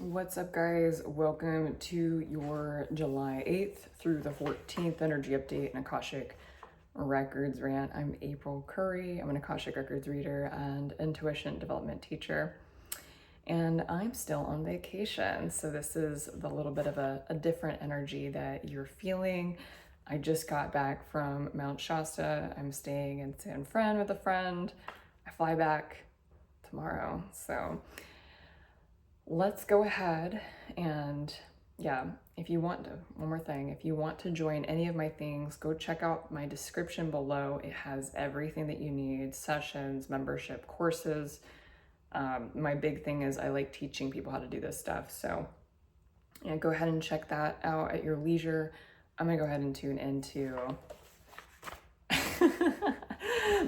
What's up, guys? Welcome to your July 8th through the 14th energy update and Akashic Records rant. I'm April Curry. I'm an Akashic Records reader and intuition development teacher. And I'm still on vacation. So this is a little bit of a different energy that you're feeling. I just got back from Mount Shasta. I'm staying in San Fran with a friend. I fly back tomorrow. So let's go ahead and if you want to, one more thing, if you want to join any of my things, go check out my description below. It has everything that you need: sessions, membership, courses. My big thing is I like teaching people how to do this stuff. So yeah, go ahead and check that out at your leisure. I'm gonna go ahead and tune into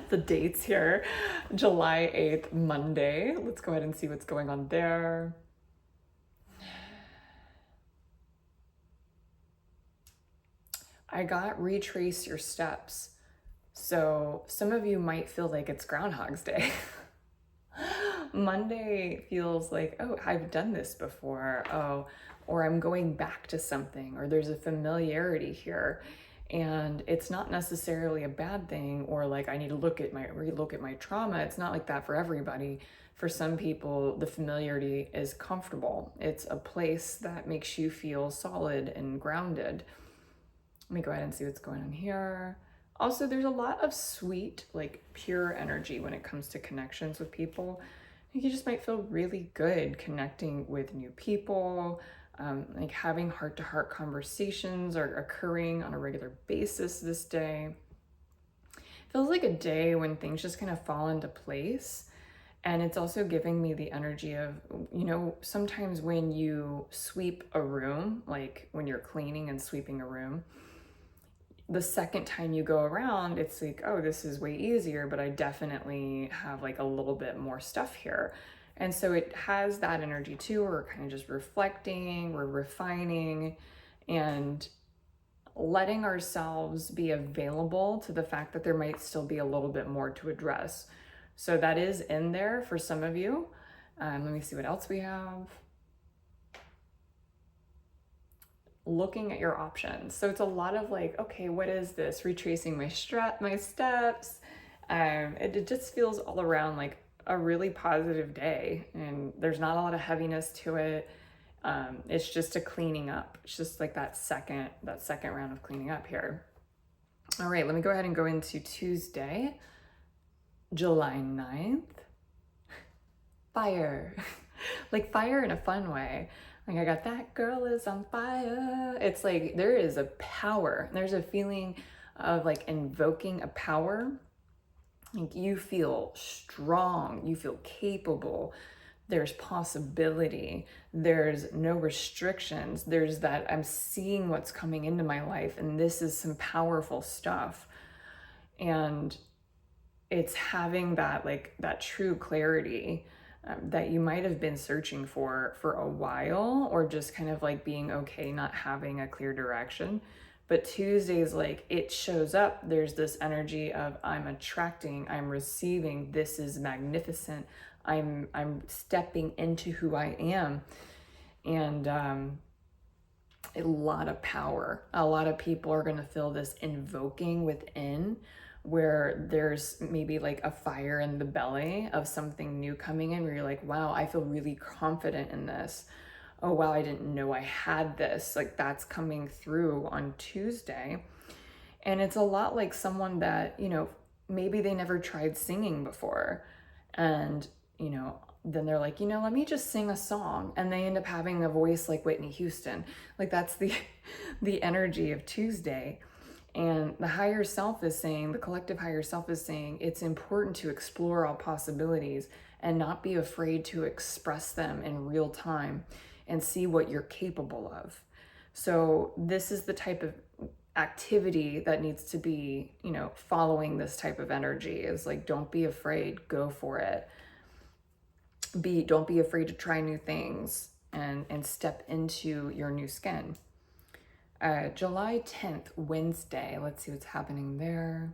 the dates here. July 8th, Monday. Let's go ahead and see what's going on there. I got retrace your steps. So some of you might feel like it's Groundhog's Day. Monday feels like, oh, I've done this before. Oh, or I'm going back to something, or there's a familiarity here. And it's not necessarily a bad thing, or like I need to relook at my trauma. It's not like that for everybody. For some people, the familiarity is comfortable. It's a place that makes you feel solid and grounded. Let me go ahead and see what's going on here. Also, there's a lot of sweet, like pure energy when it comes to connections with people. You just might feel really good connecting with new people, like having heart-to-heart conversations are occurring on a regular basis this day. Feels like a day when things just kind of fall into place. And it's also giving me the energy of, sometimes when you sweep a room, like when you're cleaning and sweeping a room, the second time you go around, it's like, oh, this is way easier, but I definitely have like a little bit more stuff here. And so it has that energy too. We're kind of just reflecting, we're refining, and letting ourselves be available to the fact that there might still be a little bit more to address. So that is in there for some of you. Let me see what else we have. Looking at your options. So it's a lot of like, okay, what is this? Retracing my steps. It just feels all around like a really positive day, and there's not a lot of heaviness to it. It's just a cleaning up. It's just like that second round of cleaning up here. All right, let me go ahead and go into Tuesday, July 9th. Fire. Like fire in a fun way. Like I got that girl is on fire. It's like there is a power. There's a feeling of like invoking a power. Like you feel strong, you feel capable. There's possibility. There's no restrictions. There's that I'm seeing what's coming into my life, and this is some powerful stuff. And it's having that like that true clarity that you might have been searching for a while, or just kind of like being okay not having a clear direction. But Tuesday's like it shows up. There's this energy of I'm attracting, I'm receiving, this is magnificent. I'm stepping into who I am. And a lot of power. A lot of people are going to feel this invoking within, where there's maybe like a fire in the belly of something new coming in, where you're like, wow, I feel really confident in this. Oh, wow, I didn't know I had this. Like that's coming through on Tuesday. And it's a lot like someone that, maybe they never tried singing before. And, then they're like, let me just sing a song. And they end up having a voice like Whitney Houston. Like that's the energy of Tuesday. And the higher self is saying, the collective higher self is saying, it's important to explore all possibilities and not be afraid to express them in real time and see what you're capable of. So this is the type of activity that needs to be, following this type of energy, is like, don't be afraid, go for it. Don't be afraid to try new things and step into your new skin. July 10th, Wednesday. Let's see what's happening there.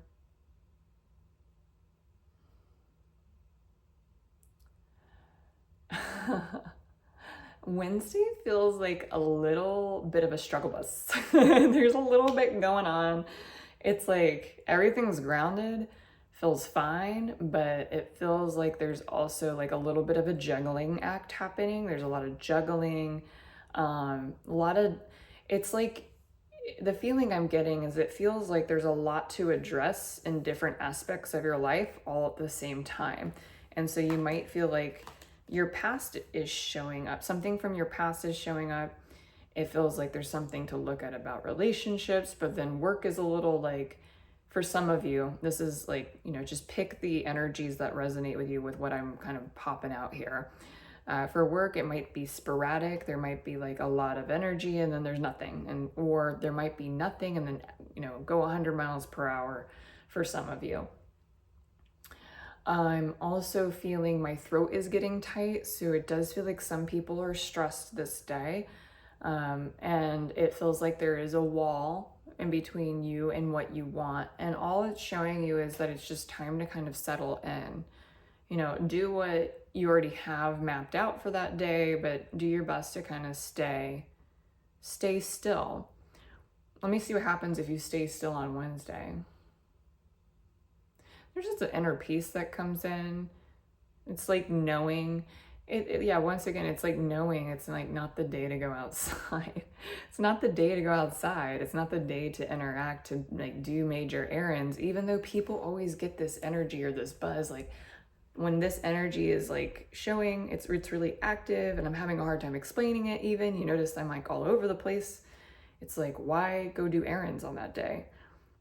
Wednesday feels like a little bit of a struggle bus. There's a little bit going on. It's like everything's grounded, feels fine, but it feels like there's also like a little bit of a juggling act happening. There's a lot of juggling, a lot of, it's like the feeling I'm getting is it feels like there's a lot to address in different aspects of your life all at the same time. And so you might feel like your past is showing up, something from your past is showing up. It feels like there's something to look at about relationships, but then work is a little like, for some of you, this is like, just pick the energies that resonate with you with what I'm kind of popping out here. For work, it might be sporadic. There might be like a lot of energy and then there's nothing. Or there might be nothing and then, go 100 miles per hour for some of you. I'm also feeling my throat is getting tight. So it does feel like some people are stressed this day. And it feels like there is a wall in between you and what you want. And all it's showing you is that it's just time to kind of settle in. Do what you already have mapped out for that day, but do your best to kind of stay still. Let me see what happens if you stay still on Wednesday. There's just an inner peace that comes in. It's like knowing once again, it's like knowing it's like not the day to go outside. It's not the day to go outside. It's not the day to interact, to like do major errands, even though people always get this energy or this buzz. Like when this energy is like showing, it's really active and I'm having a hard time explaining it even. You notice I'm like all over the place. It's like, why go do errands on that day?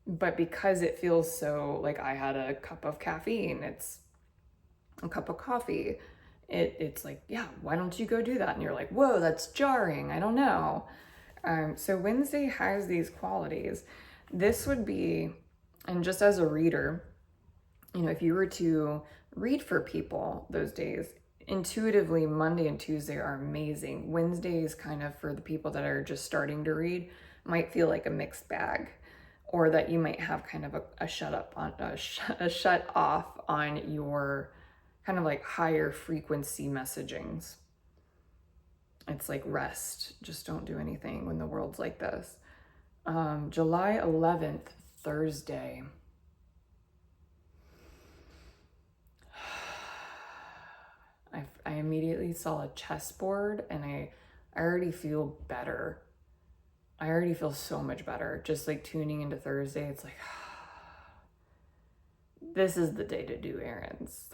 But because it feels so like I had a cup of caffeine, it's a cup of coffee. It's like, yeah, why don't you go do that? And you're like, whoa, that's jarring. I don't know. So Wednesday has these qualities. This would be, and just as a reader, if you were to read for people those days, intuitively, Monday and Tuesday are amazing. Wednesday is kind of for the people that are just starting to read, might feel like a mixed bag, or that you might have kind of a shut off on your kind of like higher frequency messagings. It's like rest, just don't do anything when the world's like this. July 11th, Thursday. I immediately saw a chessboard and I already feel better. I already feel so much better. Just like tuning into Thursday, it's like, this is the day to do errands.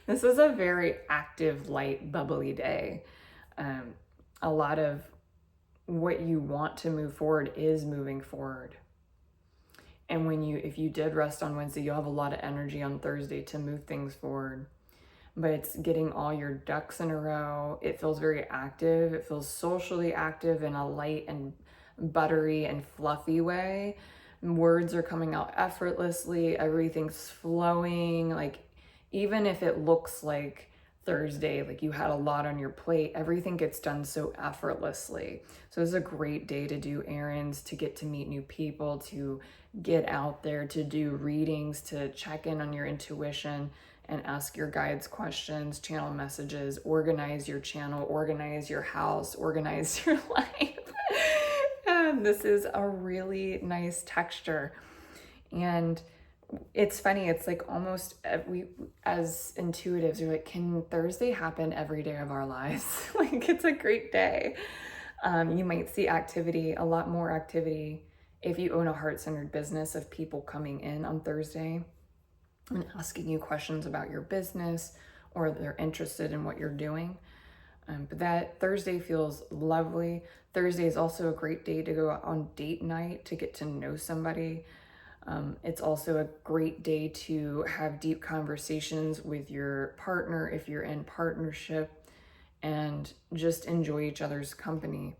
This is a very active, light, bubbly day. A lot of what you want to move forward is moving forward. And if you did rest on Wednesday, you'll have a lot of energy on Thursday to move things forward. But it's getting all your ducks in a row. It feels very active. It feels socially active in a light and buttery and fluffy way. Words are coming out effortlessly. Everything's flowing. Like, even if it looks like Thursday, like you had a lot on your plate, everything gets done so effortlessly. So it's a great day to do errands, to get to meet new people, to get out there, to do readings, to check in on your intuition and ask your guides questions, channel messages, organize your channel, organize your house, organize your life. And this is a really nice texture. And it's funny, it's like almost we as intuitives, you're like, can Thursday happen every day of our lives? Like, it's a great day. You might see activity, a lot more activity if you own a heart-centered business, of people coming in on Thursday and asking you questions about your business, or they're interested in what you're doing. But that Thursday feels lovely. Thursday is also a great day to go out on date night to get to know somebody. It's also a great day to have deep conversations with your partner if you're in partnership, and just enjoy each other's company.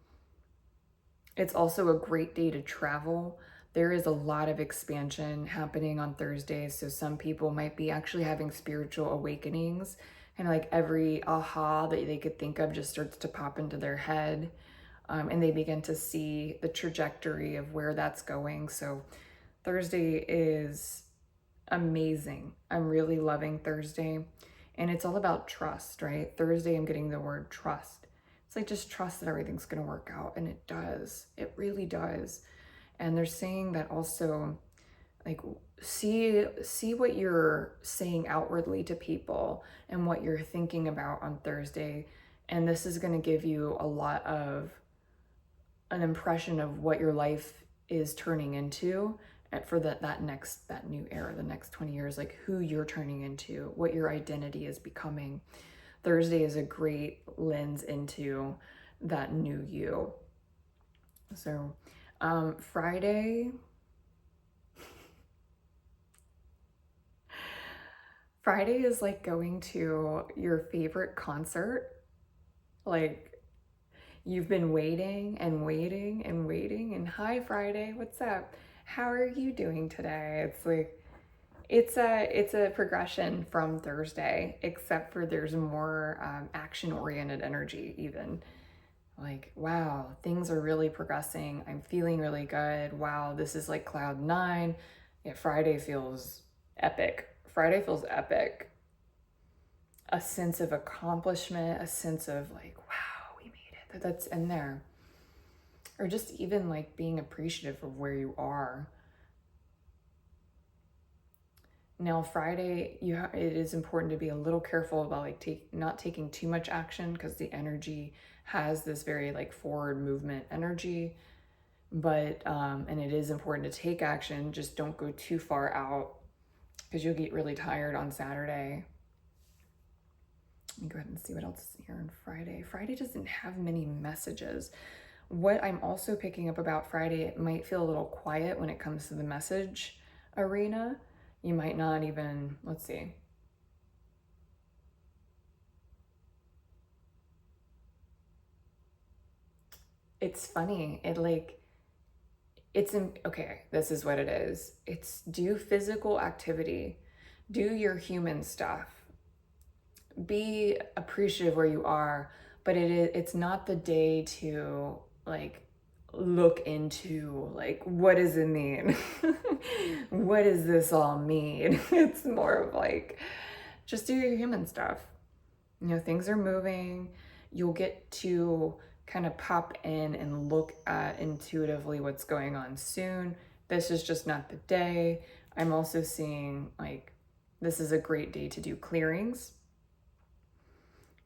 It's also a great day to travel. There is a lot of expansion happening on Thursdays, so some people might be actually having spiritual awakenings, and like every aha that they could think of just starts to pop into their head, and they begin to see the trajectory of where that's going. So Thursday is amazing. I'm really loving Thursday, and it's all about trust, right? Thursday, I'm getting the word trust. It's like, just trust that everything's going to work out. And it does. It really does. And they're saying that also, like, see what you're saying outwardly to people and what you're thinking about on Thursday. And this is going to give you a lot of an impression of what your life is turning into for that new era, the next 20 years, like who you're turning into, what your identity is becoming. Thursday is a great lens into that new you. So Friday is like going to your favorite concert. Like, you've been waiting and waiting and waiting, and hi Friday, what's up? How are you doing today? It's like, it's a progression from Thursday, except for there's more action-oriented energy even. Like, wow, things are really progressing. I'm feeling really good. Wow, this is like cloud nine. Yeah, Friday feels epic. Friday feels epic. A sense of accomplishment, a sense of like, wow, we made it. That's in there. Or just even like being appreciative of where you are. Now, Friday, it is important to be a little careful about like not taking too much action, because the energy has this very like forward movement energy. But and it is important to take action. Just don't go too far out, because you'll get really tired on Saturday. Let me go ahead and see what else is here on Friday. Friday doesn't have many messages. What I'm also picking up about Friday, it might feel a little quiet when it comes to the message arena. You might not even, let's see. It's funny. Okay, this is what it is. It's do physical activity, do your human stuff, be appreciative where you are, but it's not the day to like look into like, what does it mean? What does this all mean? It's more of like, just do your human stuff. You know, things are moving. You'll get to kind of pop in and look at intuitively what's going on soon. This is just not the day. I'm also seeing like, this is a great day to do clearings,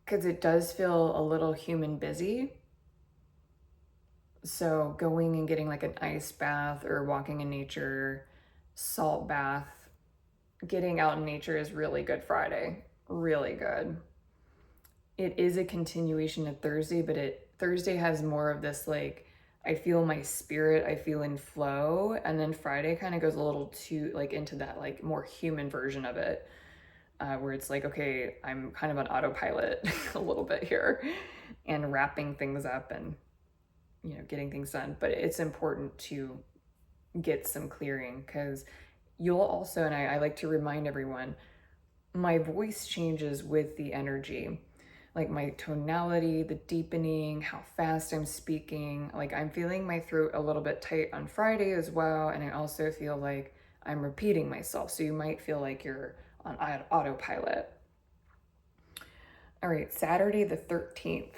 because it does feel a little human busy. So going and getting like an ice bath or walking in nature, salt bath, getting out in nature is really good Friday. Really good. It is a continuation of Thursday, but Thursday has more of this like, I feel my spirit, I feel in flow, and then Friday kind of goes a little too like into that like more human version of it, where it's like, okay, I'm kind of on autopilot a little bit here, and wrapping things up and, you know, getting things done. But it's important to get some clearing, because you'll also, and I like to remind everyone, my voice changes with the energy. Like my tonality, the deepening, how fast I'm speaking. Like I'm feeling my throat a little bit tight on Friday as well. And I also feel like I'm repeating myself. So you might feel like you're on autopilot. All right, Saturday the 13th.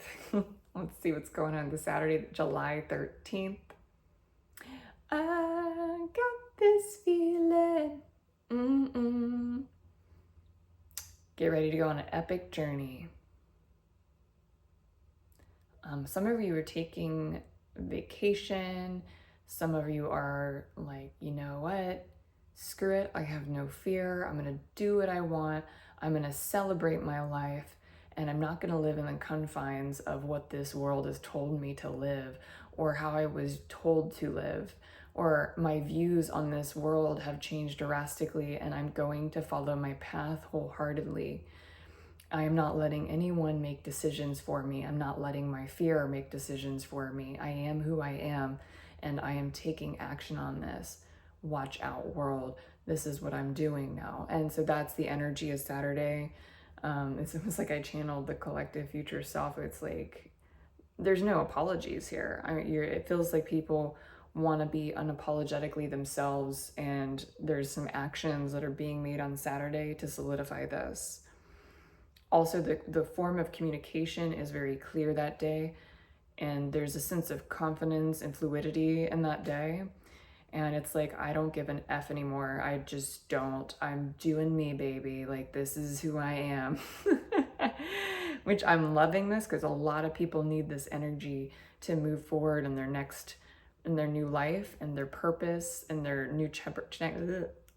Let's see what's going on this Saturday, July 13th. I got this feeling. Get ready to go on an epic journey. Some of you are taking vacation. Some of you are like, you know what? Screw it. I have no fear. I'm going to do what I want. I'm going to celebrate my life. And I'm not going to live in the confines of what this world has told me to live, or how I was told to live, or my views on this world have changed drastically, and I'm going to follow my path wholeheartedly. I am not letting anyone make decisions for me. I'm not letting my fear make decisions for me. I am who I am, and I am taking action on this. Watch out, world. This is what I'm doing now. And so that's the energy of Saturday. It's almost like I channeled the collective future self. It's like, there's no apologies here. It feels like people want to be unapologetically themselves, and there's some actions that are being made on Saturday to solidify this. Also, the form of communication is very clear that day, and there's a sense of confidence and fluidity in that day. And it's like, I don't give an F anymore. I just don't. I'm doing me, baby. Like, this is who I am. Which I'm loving this, because a lot of people need this energy to move forward in their new life and their purpose and their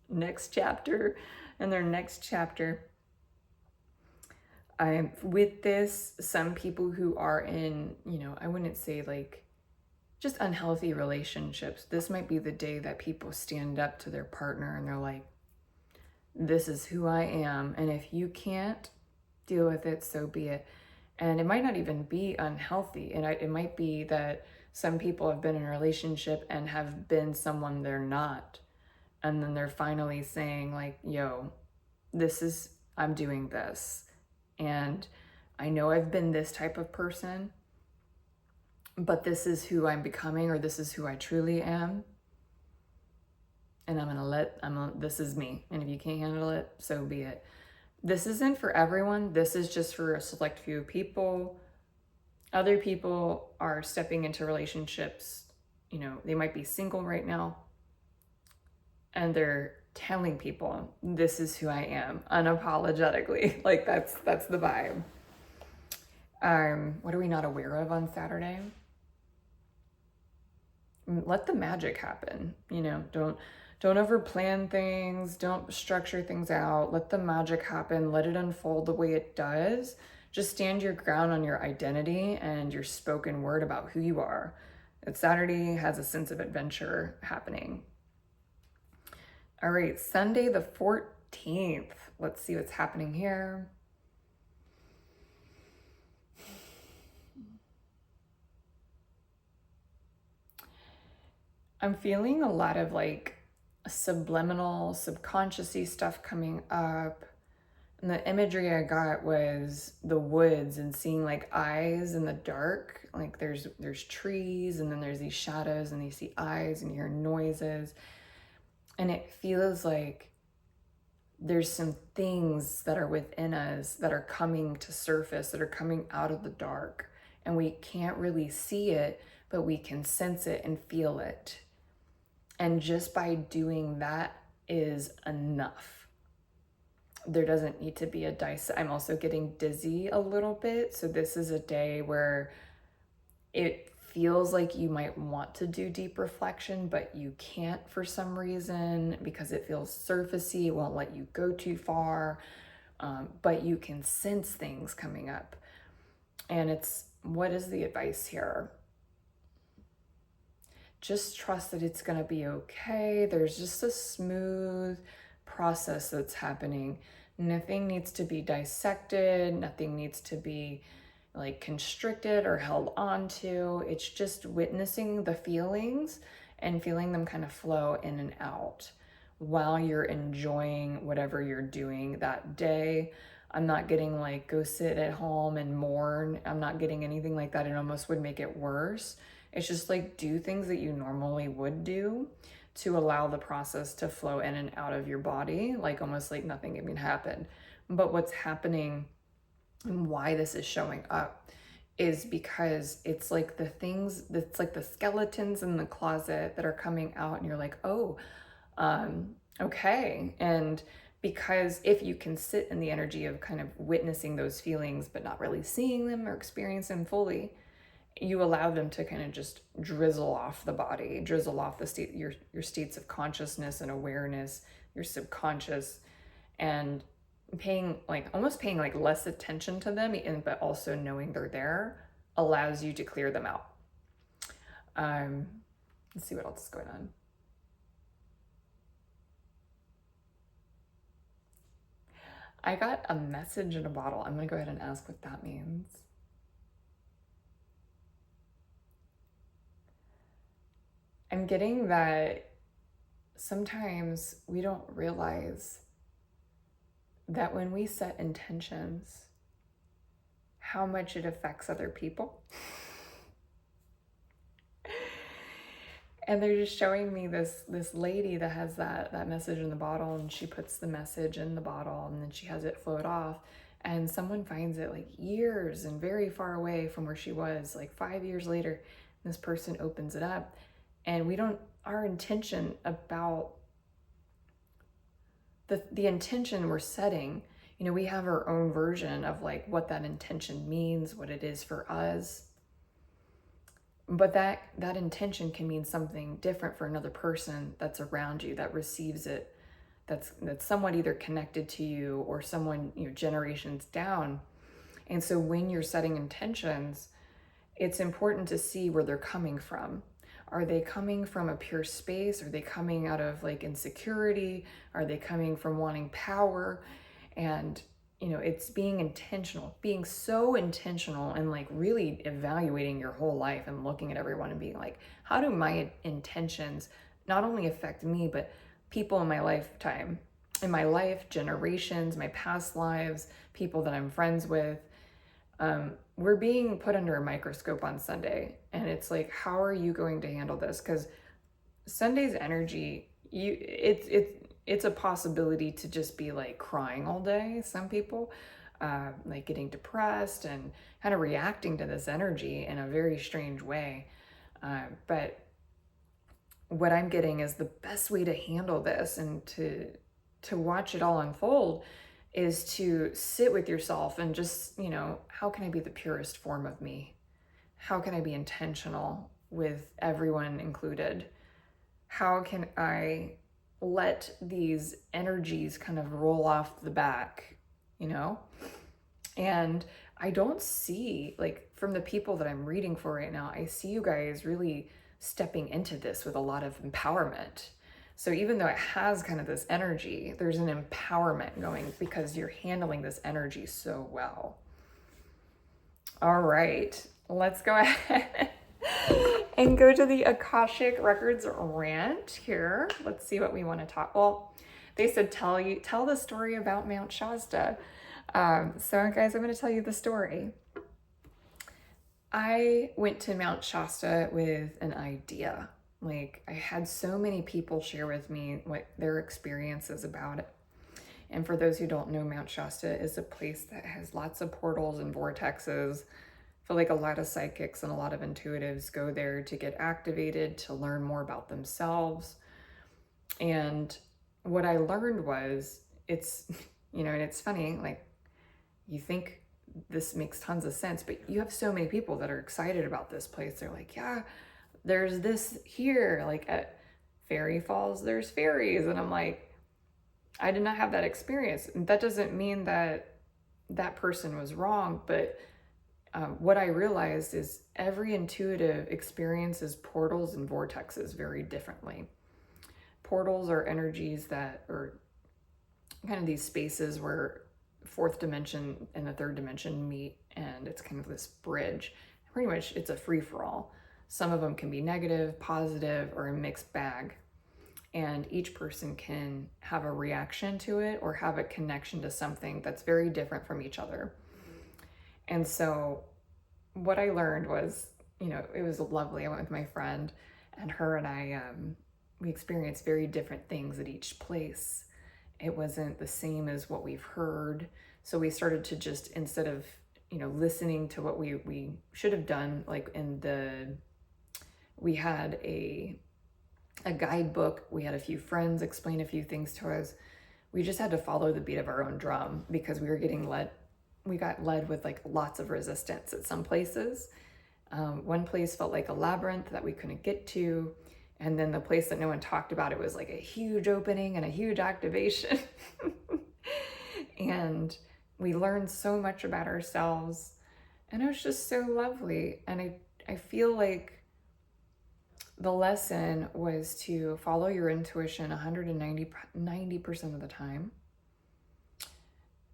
next chapter and their next chapter. With this, some people who are in, I wouldn't say like just unhealthy relationships, this might be the day that people stand up to their partner and they're like, this is who I am. And if you can't deal with it, so be it. And it might not even be unhealthy. And it might be that some people have been in a relationship and have been someone they're not. And then they're finally saying like, yo, I'm doing this. And I know I've been this type of person, but this is who I'm becoming, or this is who I truly am. And this is me. And if you can't handle it, so be it. This isn't for everyone. This is just for a select few people. Other people are stepping into relationships. They might be single right now, and they're telling people, this is who I am, unapologetically. Like, that's the vibe. What are we not aware of on Saturday? Let the magic happen. Don't overplan things. Don't structure things out. Let the magic happen. Let it unfold the way it does. Just stand your ground on your identity and your spoken word about who you are. Saturday has a sense of adventure happening. All right, Sunday the 14th. Let's see what's happening here. I'm feeling a lot of like subliminal, subconscious-y stuff coming up. And the imagery I got was the woods and seeing like eyes in the dark. Like there's trees, and then there's these shadows, and you see eyes and you hear noises. And it feels like there's some things that are within us that are coming to surface, that are coming out of the dark. And we can't really see it, but we can sense it and feel it. And just by doing that is enough. There doesn't need to be a dice. I'm also getting dizzy a little bit. So this is a day where it feels like you might want to do deep reflection, but you can't for some reason because it feels surfacey. It won't let you go too far, but you can sense things coming up. And what is the advice here? Just trust that it's going to be okay. There's just a smooth process that's happening. Nothing needs to be dissected. Nothing needs to be like constricted or held onto. It's just witnessing the feelings and feeling them kind of flow in and out while you're enjoying whatever you're doing that day. I'm not getting like, go sit at home and mourn. I'm not getting anything like that. It almost would make it worse. It's just like, do things that you normally would do to allow the process to flow in and out of your body, like almost like nothing even happened. But what's happening and why this is showing up is because it's like it's like the skeletons in the closet that are coming out, and you're like, oh, okay. And because if you can sit in the energy of kind of witnessing those feelings, but not really seeing them or experience them fully, you allow them to kind of just drizzle off the body, drizzle off the state, your states of consciousness and awareness, your subconscious, and almost paying like less attention to them, but also knowing they're there allows you to clear them out. Let's see what else is going on. I got a message in a bottle. I'm gonna go ahead and ask what that means. I'm getting that sometimes we don't realize that when we set intentions, how much it affects other people. And they're just showing me this lady that has that message in the bottle, and she puts the message in the bottle and then she has it float off. and someone finds it like years and very far away from where she was, like 5 years later, this person opens it up, and we don't, our intention about the intention we're setting, you know, we have our own version of like what that intention means, what it is for us. But that intention can mean something different for another person that's around you that receives it, that's somewhat either connected to you or someone, you know, generations down. And so when you're setting intentions, it's important to see where they're coming from. Are they coming from a pure space? Are they coming out of like insecurity? Are they coming from wanting power? And, you know, it's being intentional, being so intentional, and like really evaluating your whole life and looking at everyone and being like, how do my intentions not only affect me, but people in my lifetime, in my life, generations, my past lives, people that I'm friends with. We're being put under a microscope on Sunday, and it's like, how are you going to handle this? Because Sunday's energy, it's a possibility to just be like crying all day. Some people, like getting depressed and kind of reacting to this energy in a very strange way. But what I'm getting is the best way to handle this and to watch it all unfold is to sit with yourself and just, you know, how can I be the purest form of me? How can I be intentional with everyone included? How can I let these energies kind of roll off the back, you know? And I don't see, like, from the people that I'm reading for right now, I see you guys really stepping into this with a lot of empowerment. So even though it has kind of this energy, there's an empowerment going because you're handling this energy so well. All right, let's go ahead and go to the Akashic Records rant here. Let's see what we want to talk. Well, they said tell the story about Mount Shasta. So guys, I'm going to tell you the story. I went to Mount Shasta with an idea. Like, I had so many people share with me what their experiences about it. And for those who don't know, Mount Shasta is a place that has lots of portals and vortexes. I feel like a lot of psychics and a lot of intuitives go there to get activated, to learn more about themselves. And what I learned was, it's, you know, and it's funny, like, you think this makes tons of sense, but you have so many people that are excited about this place. They're like, yeah, there's this here, like at Fairy Falls, there's fairies. And I'm like, I did not have that experience. And that doesn't mean that that person was wrong, but what I realized is every intuitive experiences portals and vortexes very differently. Portals are energies that are kind of these spaces where fourth dimension and the third dimension meet, and it's kind of this bridge. Pretty much it's a free-for-all. Some of them can be negative, positive, or a mixed bag. And each person can have a reaction to it or have a connection to something that's very different from each other. And so what I learned was, you know, it was lovely. I went with my friend, and her and I, we experienced very different things at each place. It wasn't the same as what we've heard. So we started to just, instead of, you know, listening to what we should have done, like we had a guidebook, we had a few friends explain a few things to us. We just had to follow the beat of our own drum because we got led with like lots of resistance at some places. One place felt like a labyrinth that we couldn't get to. And then the place that no one talked about, it was like a huge opening and a huge activation. And we learned so much about ourselves, and it was just so lovely. And I feel like the lesson was to follow your intuition 190% of the time.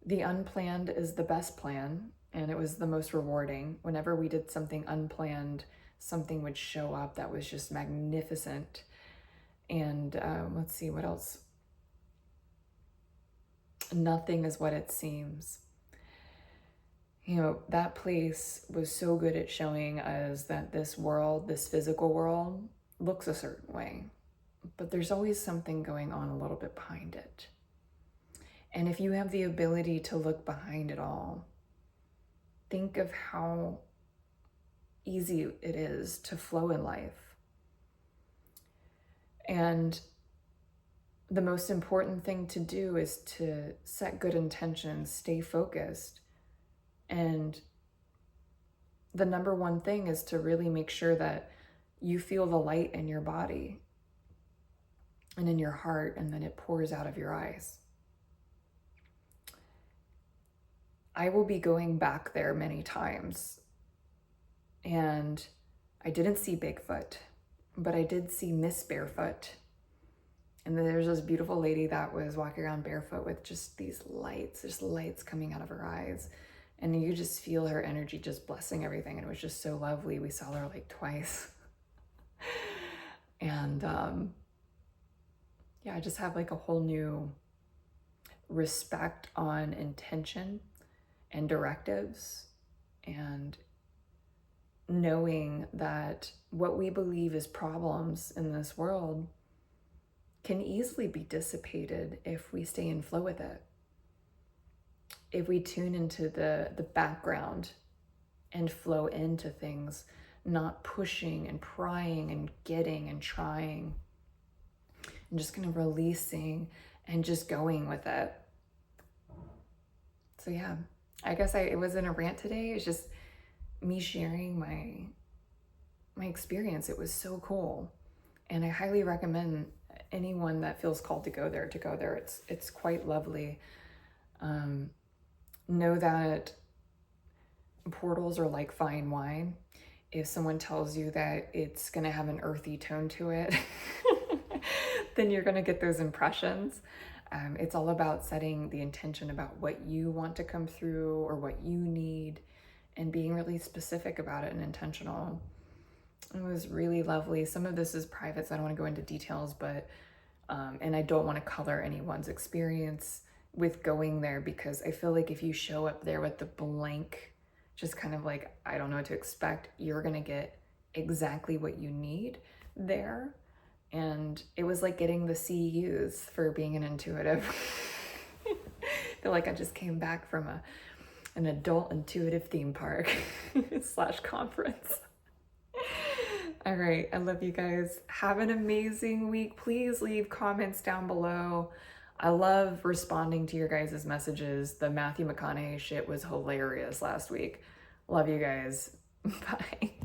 The unplanned is the best plan, and it was the most rewarding. Whenever we did something unplanned, something would show up that was just magnificent. And let's see, what else? Nothing is what it seems. You know, that place was so good at showing us that this world, this physical world, looks a certain way, but there's always something going on a little bit behind it. And if you have the ability to look behind it all, think of how easy it is to flow in life. And the most important thing to do is to set good intentions, stay focused. And the number one thing is to really make sure that you feel the light in your body and in your heart, and then it pours out of your eyes. I will be going back there many times, and I didn't see Bigfoot, but I did see Miss Barefoot. And then there's this beautiful lady that was walking around barefoot with just these lights, just lights coming out of her eyes. And you just feel her energy just blessing everything. And it was just so lovely. We saw her like twice. And yeah, I just have like a whole new respect on intention and directives, and knowing that what we believe is problems in this world can easily be dissipated if we stay in flow with it. If we tune into the background and flow into things, not pushing and prying and getting and trying, and just kind of releasing and just going with it. So yeah, I guess it wasn't a rant today. It's just me sharing my experience. It was so cool. And I highly recommend anyone that feels called to go there. It's quite lovely. Know that portals are like fine wine. If someone tells you that it's going to have an earthy tone to it, then you're going to get those impressions. It's all about setting the intention about what you want to come through or what you need, and being really specific about it and intentional. It was really lovely. Some of this is private, so I don't want to go into details, but and I don't want to color anyone's experience with going there, because I feel like if you show up there with the blank, just kind of like, I don't know what to expect, you're going to get exactly what you need there. And it was like getting the CEUs for being an intuitive. I feel like I just came back from an adult intuitive theme park / conference. All right, I love you guys. Have an amazing week. Please leave comments down below. I love responding to your guys' messages. The Matthew McConaughey shit was hilarious last week. Love you guys. Bye.